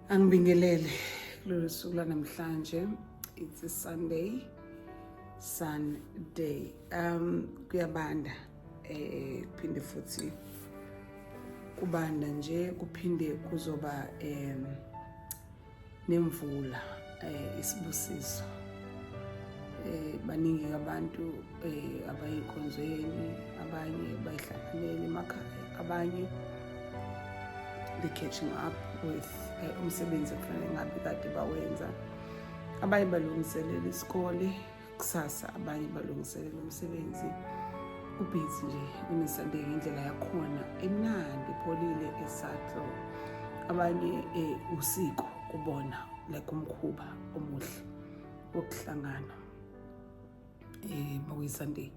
Angibingelele kulolu suku lanamhlanje. It's a Sunday. Kuyabanda kuphinde futhi kubanda nje kuphinde kuzoba nemvula isibusiso. Baningi abantu abayikhonzweni, abanye bayihlanganele emakhaya, abanye they catching up with umsebenzi kufanele ngabe kade bawenza, abanye balungiselela isikole kusasa, abanye balungiselela umsebenzi. Ubhizi nje uneSunday indlela yakhona emnandi ipholile esatlo, abanye usiko kubona like umkhuba omuhle wokuhlangana makuyiSunday.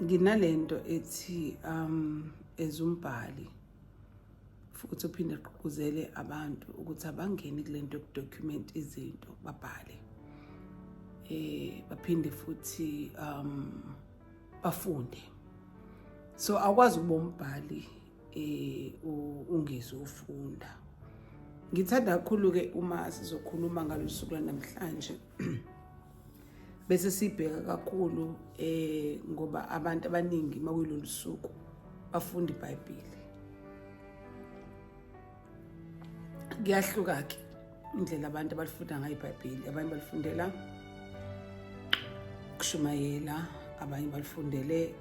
Nginalento ethi ezumbhali futhi uphinde ugqugquzele abantu ukuthi abangene kulento yokudocument izinto, babhale, baphinde futhi bafunde. So akwazi ukuba umbhali ungezofunda. Ngithanda kakhulu ke uma sizokhuluma ngalosuku namhlanje bese sibheka kakhulu ngoba abantu abaningi makulolu suku bafunda iBhayibheli. Kuyahluka ke indlela abantu abalifunda ngayo iBhayibheli. Abanye balifundela kushumayela, abanye balifundele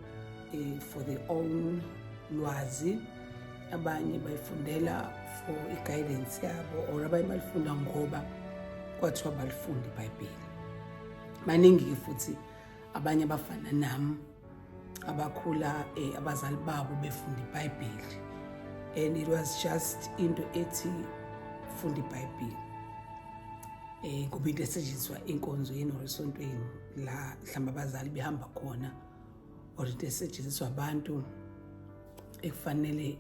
for their own lwazi, abanye bayifundela for guidance yabo, or abanye balifunda ngoba kwathiwa balifunda iBhayibheli. Maningi futhi abanye abafana nami abakhula abazali babo befunda iBhayibheli, and it was just into ethi funda iBhayibheli ngoba into esetshenziswa enkonzweni or esontweni la mhlawumbe abazali behamba khona, or into esetshenziswa abantu ekufanele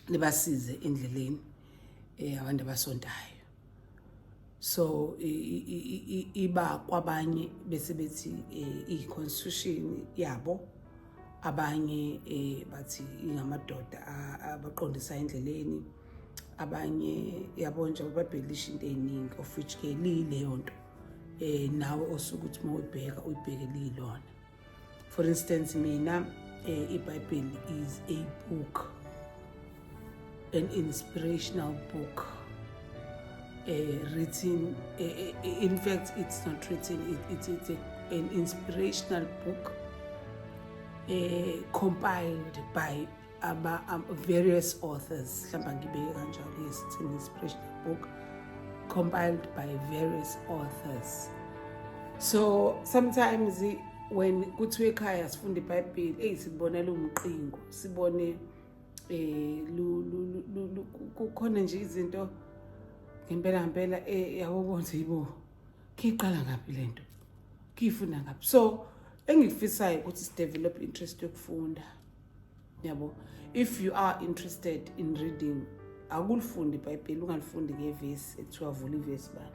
libasize endleleni abantu abasontayo. So iba kwabanye bese bethi i-constitution yabo, abanye bathi ingamadoda abaqondisa endleleni, abanye yabonja babhelisha into eziningi of which ke lileyo nto nawe osuke uthi mawubheka uyibheke lilona. For instance, mina iBhayibheli is a book, an inspirational book, written, in fact it's not written, it's an inspirational book compiled by various authors. Mhlawumbe ngibeke kanjalo, yes, it's an inspirational book compiled by various authors. So sometimes when kuthiwe ekhaya sifunda iBhayibheli sibonela umqingo, sibone kukhona nje izinto ngempela yabo nje yibo kiqala ngaphi lento kifuna ngaphi. So engikufisayo ukuthi si develop interest yokufunda, yabo. If you are interested in reading, akulifunda iBhayibheli ungalifundi ngevesi ekuthiwa vula ivesi bani,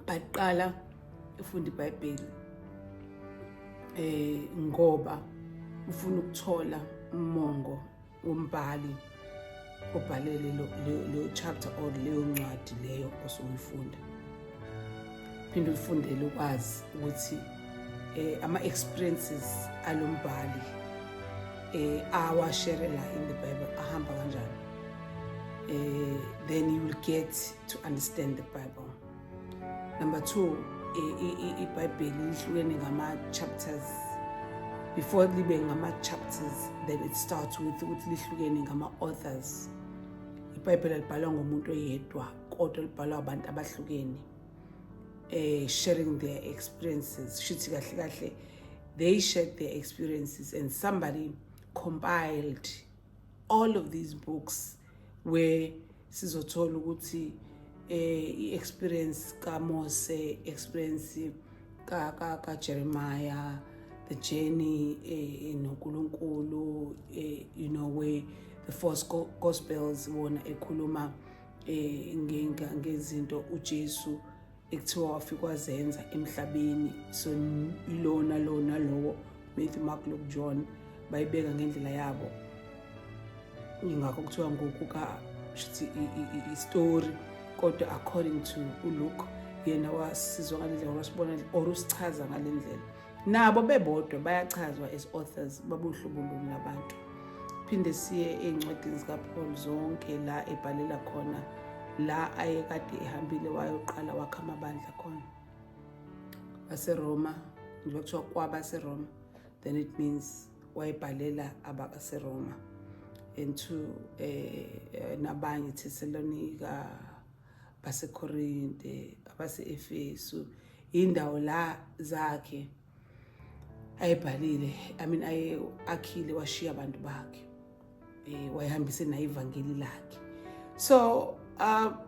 but qala ufunda iBhayibheli ngoba ufuna ukuthola umongo wombhali obhalele lo chapter or leyo ncwadi leyo osuyifunda. Phinde ufundele ukwazi ukuthi ama-experiences alombhali awasherela in the Bible ahamba kanjani. Then you will get to understand the Bible. Number 2, iBhayibheli lihlukene ngama-chapters. Before libe ngama-chapters, then it starts with ukuthi lihlukene ngama-authors. iBhayibheli libhalwa ngomuntu oyedwa kodwa libhalwa abantu abahlukene, sharing their experiences. Shuthi kahle kahle they shared their experiences and somebody compiled all of these books where sizothola ukuthi i-experience kaMose, experience ka Jeremiah, the journey noNkulunkulu, you know, where the four gospels wona ekhuluma ngezinto uJesu ekuthiwa wafika wazenza emhlabeni. So ilona lowo Matthew, Mark, Luke, John bayibeka ngendlela yabo. Ingakho kuthiwa ngokuka i-story kodwa according to uLuke yena wasizwa ngalendlela wasibona or usichaza ngalendlela. Nabo bebodwa bayachazwa as authors babuhlobo luni labantu. Phinde siye ezincwadini zikaPaul zonke la ebhalela khona la ayekade ehambile wayoqala wakha amabandla khona. baseRoma njengoba kuthiwa kwabaseRoma, then it means wayebhalela abaseRoma into nabanye Thessalonica, baseKorinte, abase-Efesu, indawo la zakhe ayebhalile. Akhile washiya abantu bakhe, wayehambise na ivangeli lakhe. So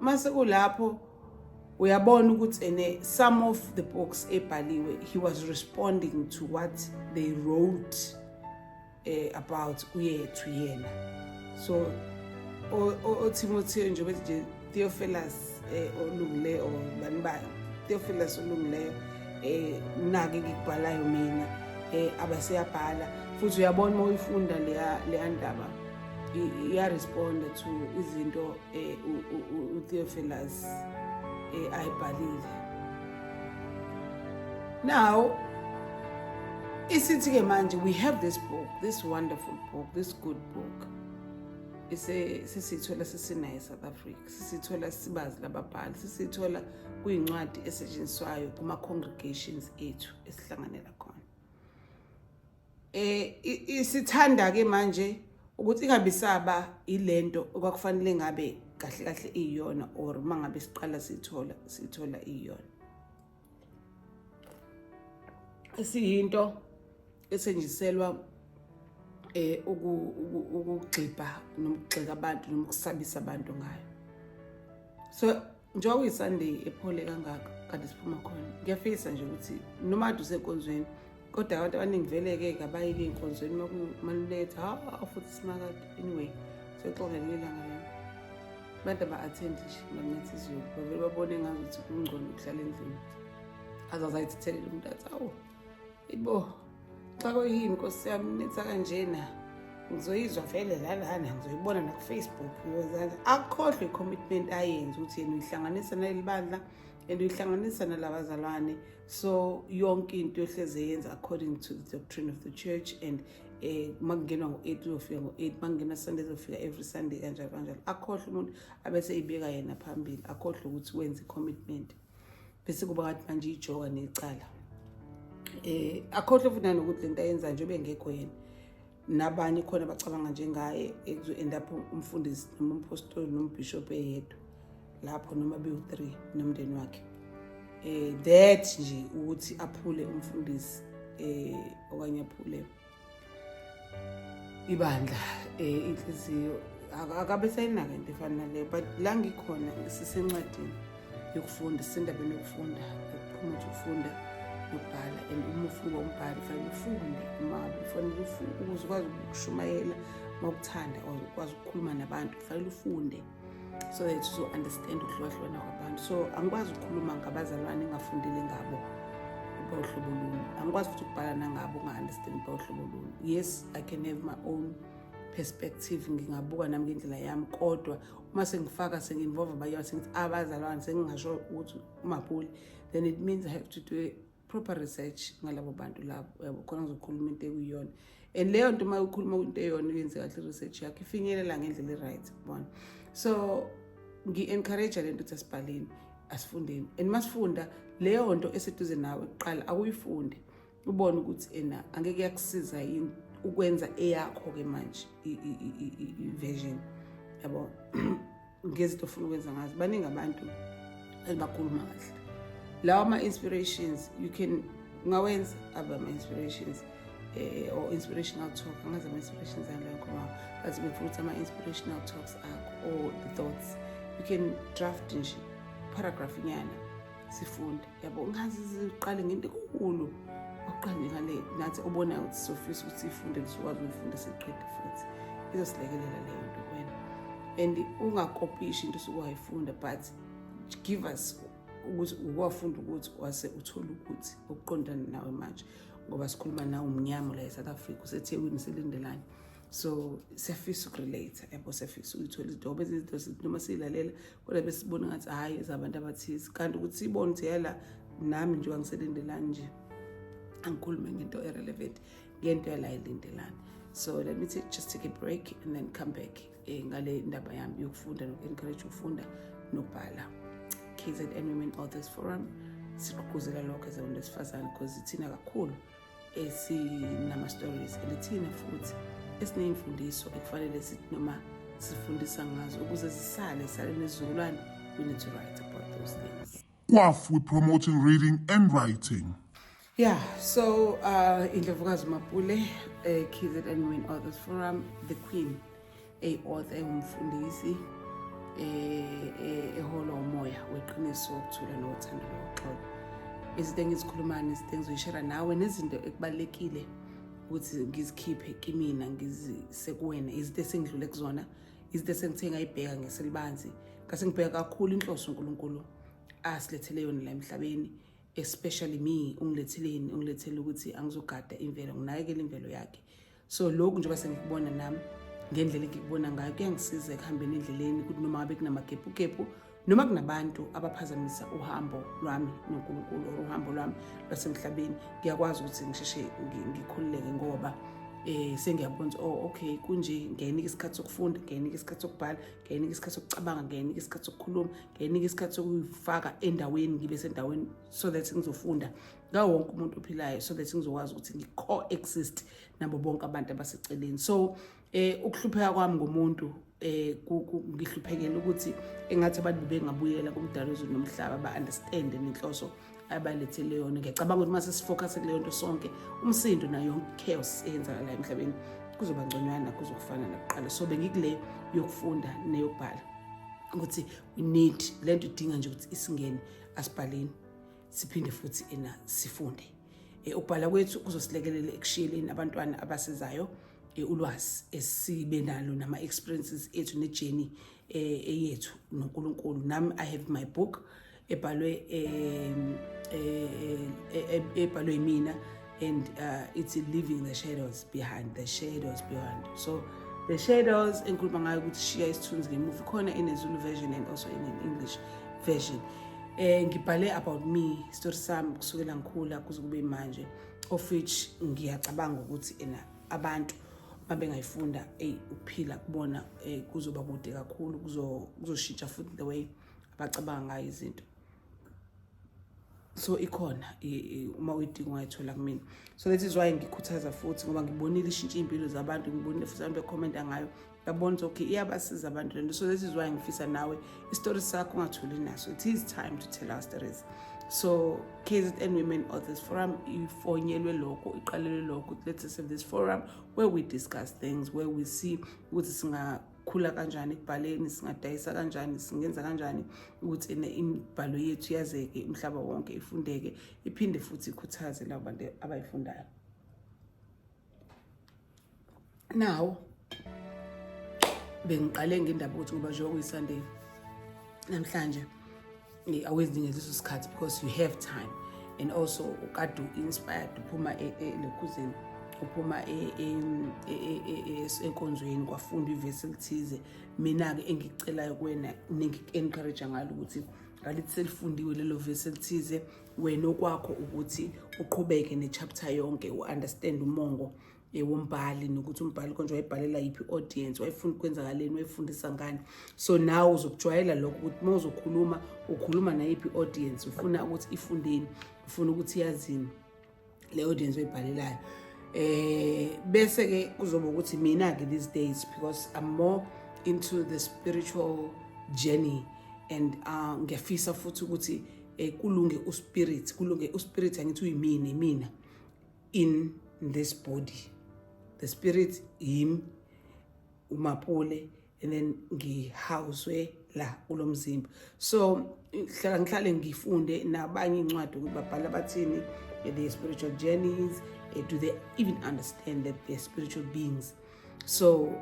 mase kulapho uyabona ukuthi some of the books ebhaliwe he was responding to what they wrote about uyethu yena. So Timothy nje bethi Theophilus olungileyo bani bani Theophilus olungileyo nake ngikubhalayo mina abaseyabhala futhi uyabona uma uyifunda le ndaba iya respond to izinto uTheophilus ayibhalile. Now isithi ke manje we have this book, this wonderful book, this good book. Sisithola sisinayo eSouth Africa, sisithola sibazi lababhali, sisithola kuyincwadi esetshenziswayo kuma congregations ethu esihlanganela khona. Isithanda ke manje ukuthi ingabisaba ilento okwakufanele ngabe kahle kahle iyona or mangabe siqala sithola iyona. Esiyinto esenjiselwa ukugxibha nomgxeka abantu nokusabisa abantu ngayo. So njengoba uyiSunday ephole kangaka kade siphuma khona, ngiyafisa nje ukuthi noma ade usenkonzweni kodwa abantu abaningi vele-ke abayike ey'nkonzweni makuletha futhi simakade. Anyway, soxoxelela ngalo abantu aba-attend nje banethi izulu bavele babone ngazuthi kungcono ukuhlala endlini azazayithithele umuntu athi awu ibo xa kuyini Nkosi yami netha kanjena ngizoyizwa vele lana ngizoyibona na ku-Facebook. Akukhohlwe i-commitment ayenza ukuthi yena uyihlanganisa naleli bandla and uyihlanganisa nalabazalwane. So yonke into yohleze yenza according to the doctrine of the church and makungenwa ngo-8 uzofika ngo-8, makungena Sunday uzofika every Sunday kanjalo kanjalo. Akukhohlwe umuntu abese ibeka yena phambili, akukhohlwe ukuthi wenze i-commitment bese kuba ngathi manje ijoka necala. Akukhohlwe futhi nanokuthi lento ayenza nje bengekho yena nabanye khona bacabanga njengaye ekuzo-end up umfundisi noma umpostoli noma ubishop eyedwa lapho noma bewu-3 nomndeni wakhe. That nje ukuthi aphule umfundisi okanye aphule ibandla inhliziyo akabe sayinaka into efana naleyo. But la ngikhona sisencwadini yokufunda, sisendabeni yokufunda, yokuphuma ukufunda nokubhala. And uma ufuna umbhali fanele ufunde imali, ufanele ukuze ukwazi ukushumayela ngokuthanda or ukwazi ukukhuluma nabantu fanele ufunde so that you understand ukuhlukahlukana kwabantu. So angikwazi ukukhuluma ngabazalwane ngafundile ngabo bahlobo luni, angikwazi futhi ukubhala nangabo unga-understand bahlobo luni. Yes, I can have my own perspective, ngingabuka nami ngendlela yami, kodwa uma sengifaka sengi-involve abanye sengithi abazalwane sengingasho ukuthi uMaphuli, then it means I have to do a proper research ngalabo bantu labo yabo khona ngizokhuluma into ekuyiyona. And leyo nto uma ukhuluma into eyona uyenze kahle research yakho ifinyelela ngendlela e-right bona. So ngi-encourage lento ukuthi asibhaleni, asifundeni, and masifunda leyo nto eseduze nawe kuqala akuyifunde ubone ukuthi angeke yakusiza yini ukwenza eyakho ke manje i-version yabo ngezinto ofuna ukwenza ngazo. Baningi abantu elibakhuluma kahle lawa ama-inspirations you can ngawenza ama-inspirations or inspirational talk. Angazi ama-inspirations angaleyo nkhuluma but befuna ukuthi ama-inspirational talks akho or the thoughts you can draft nje paragraph nyana sifunde yabo. Ungazi siqale ngento enkulu oqale ngale nathi ubona ukuthi sofisa ukuthi sifunde sikwazi ukufunda siqede futhi izosilekelela leyo nto kwena. And ungakopisha into osukwayifunda but give us ukuthi ukwafunda ukuthi wase uthola ukuthi ukuqondana nawe manje ngoba sikhuluma nawo umnyama la eSouth Africa useThekwini selindelane. So siyafisa ukurelate yabo, siyafisa ukuthola izinto ezinto noma silalela kodwa besibona ngathi hayi ezabantu abathize, kanti ukuthi sibone ukuthi yala nami nje wangiselindelane nje angikhulume ngento irrelevant ngento yala ilindelane. So let me just take a break and then come back ngale ndaba yami yokufunda noku-encourage ukufunda nokubhala. KZN Women Authors Forum sigqugquzela lokho ezabantu besifazane because ithina kakhulu esinama-stories elithina futhi esiney'mfundiso ekufanele sithi noma sifundisa ngazo ukuze zisale nezizukulwane. We need to write about those things. WAF, we're promoting reading and writing. Yeah, so Indlovukazi Mapule, KZN Women Authors Forum, the Queen, author umfundisi ehola umoya weqiniso ukuthula nothando lokuxoxa. Izinto engizikhulumana izinto engizoyishare nawe nezinto ekubalekile ukuthi ngizikhiphe kimina ngizisekuwena, izinto esengidlule kuzona, izinto esengithe ngayibheka ngeselibanzi ngase ngibheka kakhulu inhloso uNkulunkulu asilethele yona la emhlabeni, especially me ungilethele ukuthi angizogada imvelo, nginakekele imvelo yakhe. So lokhu njengoba sengikubona nami ngendlela engikubona ngayo kuyangisiza ekuhambeni endleleni ukuthi noma ngabe kunamagebhugebhu noma kunabantu abaphazamisa uhambo lwami noNkulunkulu, uhambo lwami lwasemhlabeni, ngiyakwazi ukuthi ngisheshe ngikhululeke ngoba sengiyabona okay kunje, ngiyanika isikhathi sokufunda, ngiyanika isikhathi sokubhala, ngiyanika isikhathi sokucabanga, ngiyanika isikhathi sokukhuluma, ngiyanika isikhathi sokufaka endaweni, ngibe sendaweni so that ngizofunda ngawo wonke umuntu ophilayo, so that ngizokwazi ukuthi ngi-coexist nabo bonke abantu abaseceleni. So ukuhlupheka kwami ngomuntu ngihluphekela ukuthi engathi abantu bengabuyela kumdalo wezulu nomhlaba ba-understand nenhloso abalethele yona. Ngiyacabanga ukuthi mase sifocus kuleyo nto sonke, umsindo nayo yonke chaos eyenzakala emhlabeni kuzoba ngconywana, kuzokufana nakuqala. So bengikule yokufunda neyokubhala ukuthi we need lento idinga nje ukuthi isingene asibhaleni siphinde futhi sifunde. Ukubhala kwethu kuzosilekelela ekushiyeleni abantwana abasizayo ulwazi esibe nalo nama-experiences ethu ne-journey eyethu noNkulunkulu. Nami I have my book ebhalwe mina, and it's Leaving the Shadows Behind. So the shadows engikhuluma ngayo ukuthi shiya isithunzi ngemuva khona in a Zulu version and also in an English version. Ngibhale about me, story sami kusukela ngikhula kuze kube manje, of which ngiyacabanga ukuthi abantu mabengayifunda ukuphila kubona kuzoba kude kakhulu, kuzoshintsha futhi the way abacabanga ngayo izinto. So ikhona uma uyidinga ungayithola kumina. So that is why ngikhuthaza futhi ngoba ngibonile ishintsha impilo zabantu, ngibonile futhi abantu bekhomenta ngayo, ngabona ukuthi okay iyabasiza abantu lento. So that is why ngifisa nawe istory sakho ungathuli naso. It is time to tell our stories. So KZN Women Authors Forum ifonyelwe lokho, iqalelwe lokho. Let's have this forum where we discuss things, where we see ukuthi singakhula kanjani ekubhaleni, singadayisa kanjani, singenza kanjani ukuthi imibhalo yethu yazeke umhlaba wonke, ifundeke, iphinde futhi ikhuthaze labo bantu abayifundayo. Now bengiqale ngendaba ukuthi ngoba njengoba kuyiSunday namhlanje awenzi ngaleso sikhathi because you have time, and also ukade inspired uphuma lekhuzeni, uphuma enkonzweni kwafunda ivesi elithize. Mina-ke engikucelayo kuwena nengiku-encourage ngalo ukuthi ngalithi selifundiwe lelo vesi elithize, wena okwakho ukuthi uqhubeke nechapter yonke, u-understand umongo wombhali nokuthi umbhali konje wayibhalela yiphi audience, wayefuna ukwenzakaleni, wayefundisa ngani. So nawe uzokujwayela lokho ukuthi uma uzokhuluma ukhuluma nayiphi audience, ufuna ukuthi ifundeni, ufuna ukuthi yazini le audience oyibhalelayo. Bese ke kuzoba ukuthi mina-ke these days, because I'm more into the spiritual journey, and ngiyafisa futhi ukuthi kulunge uspirit angithi uyimina in this body. The spirit him uMapule, and then ngihouse la kulo mzimba. So ngihlale ngifunde nabanye incwadi ukuthi babhala bathini their spiritual journeys, do they even understand that they're spiritual beings. So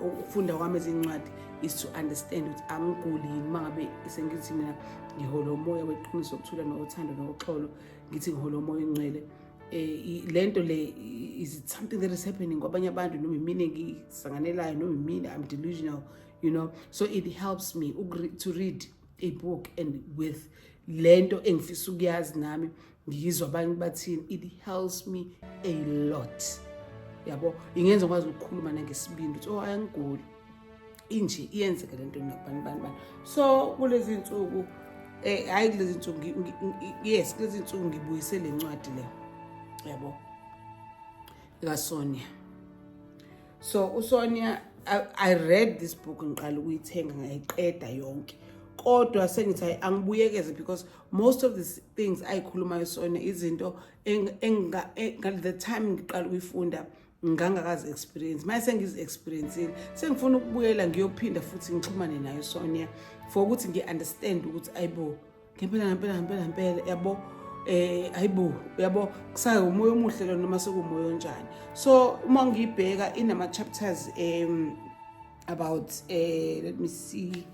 ukufunda kwami ezincwadi is to understand ukuthi angiguli mangabe sengithi mina ngihola umoya weqiniso ukuthula nothando noxolo, ngithi ngihole umoya oyingcwele lento le is it something that is happening kwabanye abantu noma imini engisanganelayo noma imini I'm delusional, you know. So it helps me to read a book and with lento engifisa ukuyazi nami ngizwa abanye bathini, it helps me a lot, yabo. Ingenza ngikwazi ukukhuluma nangesibindi ukuthi ayangiguli inje iyenzeka lento nakubani. So kulezi insuku hayi kulezi insuku yes kulezi insuku ngibuyise le ncwadi le, yabo, kaSonia. So uSonia, I read this book ngiqala ukuyithenga ngayiqeda yonke, kodwa sengithi angibuyekeze because most of the things ayikhulumayo Sonia izinto the time ngiqala ukuyifunda ngangakazi experience. Mase sengizi experienceile sengifuna ukubuyela ngiyophinda futhi ngixhumane nayo Sonia for ukuthi ngi-understand ukuthi ayibo ngempela yabo, ayibo yabo kusayo umoya omuhle lo noma sekumoya onjani. So uma ngibheka inama chapters about let me see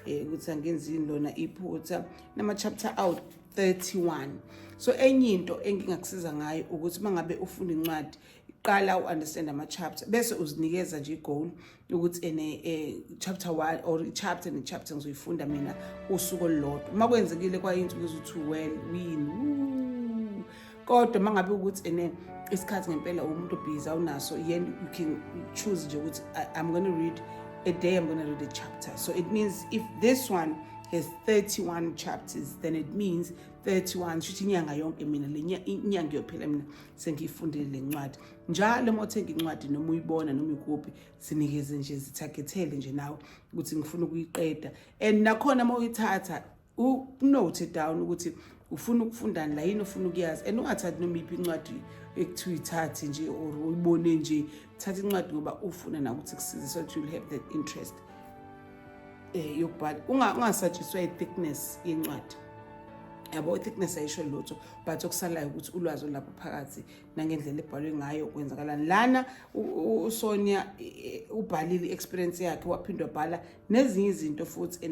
ukuthi angenzini lona iphutha nama chapter out 31. So enye into engingakusiza ngayo ukuthi mangabe ufunda incwadi qala u-understand ama-chapter bese uzinikeza nje i-goal ukuthi chapter 1 or i-chapter ne-chapter ngizoyifunda mina usuku olulodwa. Uma kwenzekile kwayinsuku eziwu-2 well win, kodwa mangabe ukuthi isikhathi ngempela umuntu obhizi awunaso you can choose nje ukuthi I'm going to read a day, I'm going to read a chapter. So it means if this one has 31 chapters, then it means 31 shuthi inyanga yonke mina le inyanga yophela mina sengifundile le ncwadi. Njalo uma uthenga incwadi noma uyibona noma ikuphi sinikeze nje zithagethele nje nawe ukuthi ngifuna ukuyiqeda, and nakhona uma uyithatha note down ukuthi ufuna ukufundani la yini ufuna ukuyazi, and ungathathi noma iphi incwadi ekuthiwa ithathe nje or uyibone nje, thatha incwadi ngoba ufuna na ukuthi kusize so that you'll have that interest yokubhala. Ungasatshiswa i-thickness yencwadi, yabo. I-thickness ayisho lutho, but okusalayo ukuthi ulwazi olapho phakathi nangendlela ebhalwe ngayo kwenzakalani. Lana uSonia ubhalile experience yakhe waphindwa wabhala nezinye izinto futhi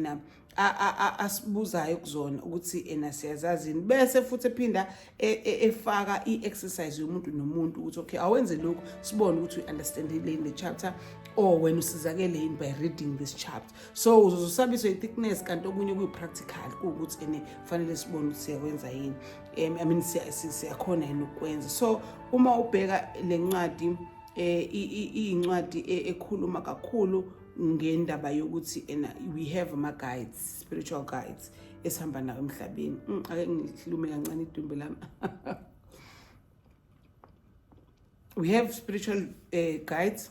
asibuzayo kuzona ukuthi siyazazini, bese futhi ephinda efaka i-exercise yomuntu nomuntu ukuthi okay awenze lokhu sibone ukuthi u-understandile in the chapter or wena usizakele yini by reading this chapter. So uzosabiswa i-thickness kanti okunye kuyi-practical ukuthi fanele sibone ukuthi siyakwenza yini, I mean siyakhona yini ukwenza. So uma ubheka le ncwadi iyincwadi ekhuluma kakhulu ngendaba yokuthi we have ama-guides, spiritual guides esihamba nawo emhlabeni. Ake ngikhulume kancane idumbe lami. We have spiritual guides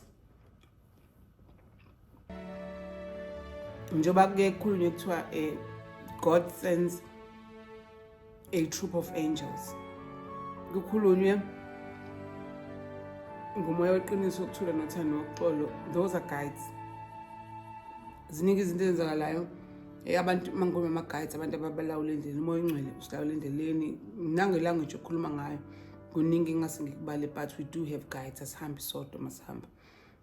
njoba kuke kukhulunywe kuthiwa God sends a troop of angels. Kukhulunywe ngomoya weqiniso ukuthula nothando noxolo. Those are guides. Ziningi izinto ezenzakalayo abantu mangome ama-guides, abantu ababalawula endleleni, umoya oyingcwele usilawula endleleni nange-language okhuluma ngayo kuningi ngase ngikubale, but we do have guides. Asihambi sodwa masihamba,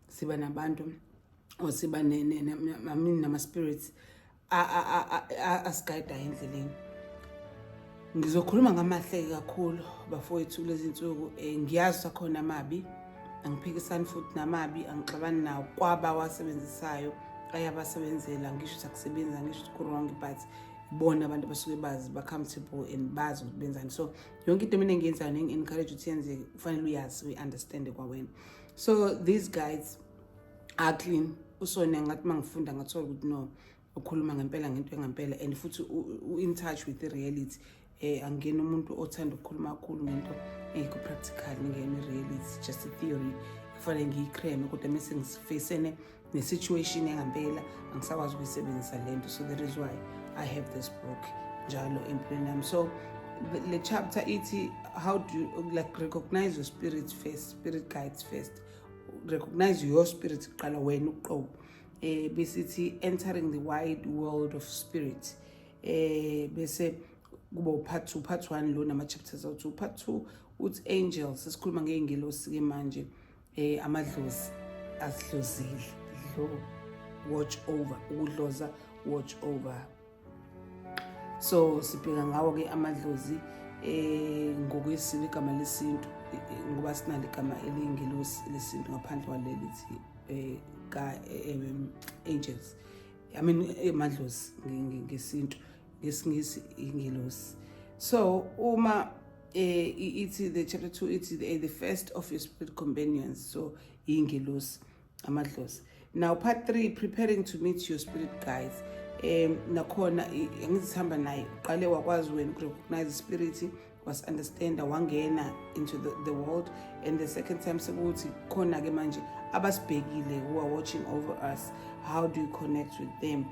siba nabantu or siba nama-spirits asigayida endleleni. Ngizokhuluma ngamahleke kakhulu bafowethu lezi insuku. Ngiyazi sakhona amabi, angiphikisani futhi namabi, angixabani nawo kwabawasebenzisayo ayabasebenzela. Ngisho ukuthi akusebenza, ngisho ukuthi ku-wrong, but bona abantu basuke bazi ba-comfortable and bazi ukuthi benzani. So yonke into mina engiyenzayo nengi-encourage ukuthi yenzeke kufanele uyazi, uyi-understande kwawena. So these guides are clean. USonia ngathi mangifunda ngathola ukuthi no ukhuluma ngempela ngento engempela and futhi in touch with the reality. Angena umuntu othanda ukukhuluma kakhulu ngento engekho practical, ngene reality, just a theory kufanele ngiyicreme kodwa mase ngisifacene ne-situation engempela angisakwazi ukuyisebenzisa lento. So that is why I have this book njalo empilweni yami. So the chapter ithi how do you like recognize your spirit first, spirit guides first. Recognize your spirit qala wena uqobo. Besithi entering the wide world of spirit. Bese kuba part 2, part 1 lo nama chapters awu 2. Part 2 uthi angels, sikhuluma ngeengelosi ke manje, amadlozi asidlozile, watch over, ukudloza, watch over. So sibheka ngawo ke amadlozi ngokwesiko igama lesintu ngoba sinalo igama elingelosi lesintu ngaphandle kwaleli lithi angels. I mean amadlozi ngesintu, ngesingisi ingelosi. So uma ithi the chapter 2 ithi the first of your spirit companions, so ingelosi amadlozi. Now part 3, preparing to meet your spirit guides. Nakhona ngizihamba naye uqale wakwazi wena recognize the spirit, was understand wangena into the world, and the second time sekuthi khona ke manje abasibhekile who are watching over us. How do you connect with them?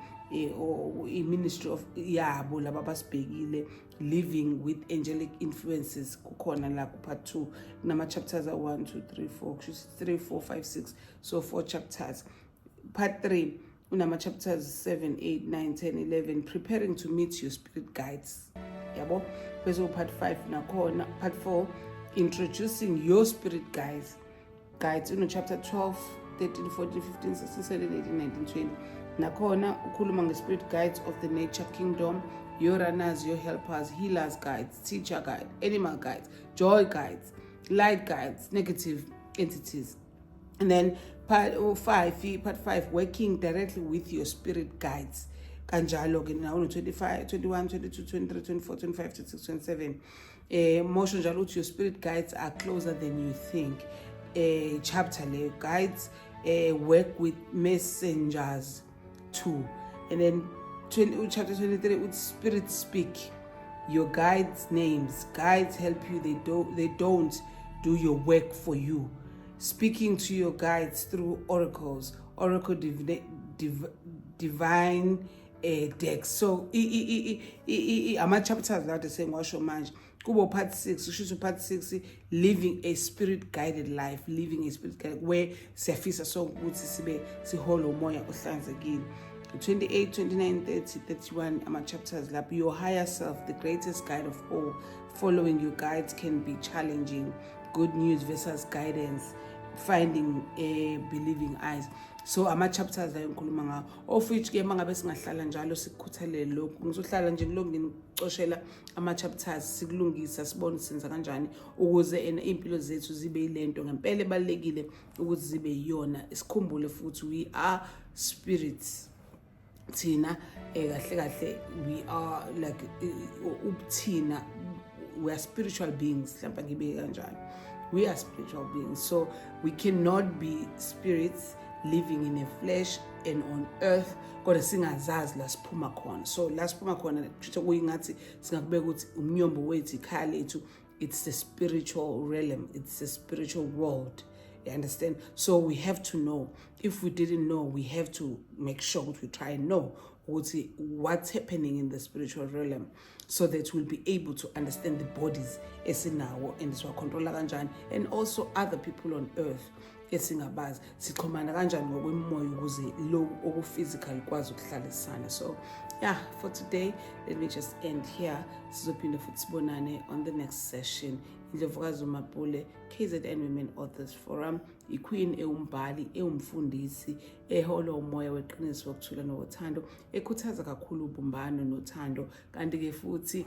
Or ministry of yabo laba basibhekile, living with angelic influences kukhona la ku part 2 nama chapters are 1 2 3 4 3 4 5 6, so 4 chapters. Part 3 unama chapters 7 8 9 10 11, preparing to meet your spirit guides, yabo. Bese part 5 nakhona part 4, introducing your spirit guides in chapter 12 13 14 15 16 17 18 19 20. Nakhona ukhuluma nge-spirit guides of the nature kingdom, your runners, your helpers, healers guides, teacher guide, animal guides, joy guides, light guides, negative entities. And then part 5, working directly with your spirit guides. Kanjalo ke now 25 21 22 23 24 25 26 27. Motion njalo uthi your spirit guides are closer than you think. Chapter le guides work with messengers too. And then chapter 23 with spirit speak. Your guides' names. Guides help you, they don't do your work for you. Speaking to your guides through oracles, divine decks. So ama chapters that the same washo manje kubo part 6 usho part 6 living a spirit guided life, living a spirit guided where siyafisa so ukuthi sibe siholo umoya ohlanzekile. 28 29 30 31 ama chapters lapho your higher self, the greatest guide of all. Following your guides can be challenging. Good news versus guidance, finding believing eyes. So ama chapters la enkuluma ngawo, of which ke mangabe singahlala njalo sikukhuthalele lokho ngizohlala nje ngilonke ngicoshela ama chapters sikulungisa sibone senza kanjani ukuze impilo zethu zibe ilento ngempela ebalekile ukuthi zibe yiyona. Isikhumbule futhi we are spirits thina kahle we are like ubuthina, we are spiritual beings mhlawumbe ngibeke kanjani. We are spiritual beings, so we cannot be spirits living in a flesh and on earth kodwa singazazi la siphuma khona. So la siphuma khona kusho kuyingathi singakubeka ukuthi umnyombo wethu ikhaya lethu, it's the spiritual realm, it's the spiritual world. You understand? So we have to know. If we didn't know, we have to make sure that we try and know what's happening in the spiritual realm, so that we'll be able to understand the bodies esinawo and siwacontrola kanjani, and also other people on earth esingabazi sixhumana kanjani ngokwemoya ukuze lo okuphysical kwazi ukuhlalisana. So yeah, for today let me just end here. Sizophinda futhi sibonane on the next session. Indlovukazi uMapule, KZN Women Authors Forum, iqueen eumbhali eumfundisi eholo umoya weqiniso wokuthula nothando, ekhuthaza kakhulu ubumbano nothando. Kanti ke futhi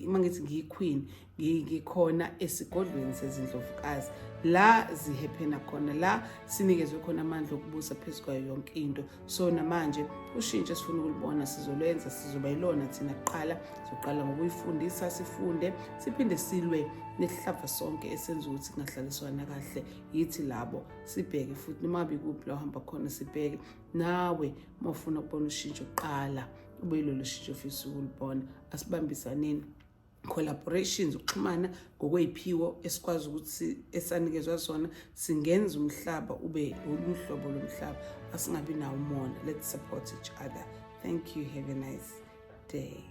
mangithi ngiyiqueen ngikhona esigodlweni sezindlovukazi la zihephena khona, la sinikezwe khona amandla okubusa phezukwayo yonke into. So namanje ushintsho sifuna ukulibona sizolwenza, sizoba yilona thina kuqala. Sizoqala ngokuyifundisa, sifunde, siphinde silwe nesihlava sonke esenza ukuthi kungahlaliswana kahle yithi labo. Sibheke futhi noma bikuphi la uhamba khona, sibheke nawe mawufuna ukubona ushintsho qala ube yilolo shintsho ofisa ukulibona. Asibambisaneni, collaborations, ukuxhumana ngokweziphiwo esikwazi ukuthi esanikezwe zona singenza umhlaba ube uluhlobo lomhlaba, asingabi nawo umona. Let's support each other. Thank you. Have a nice day.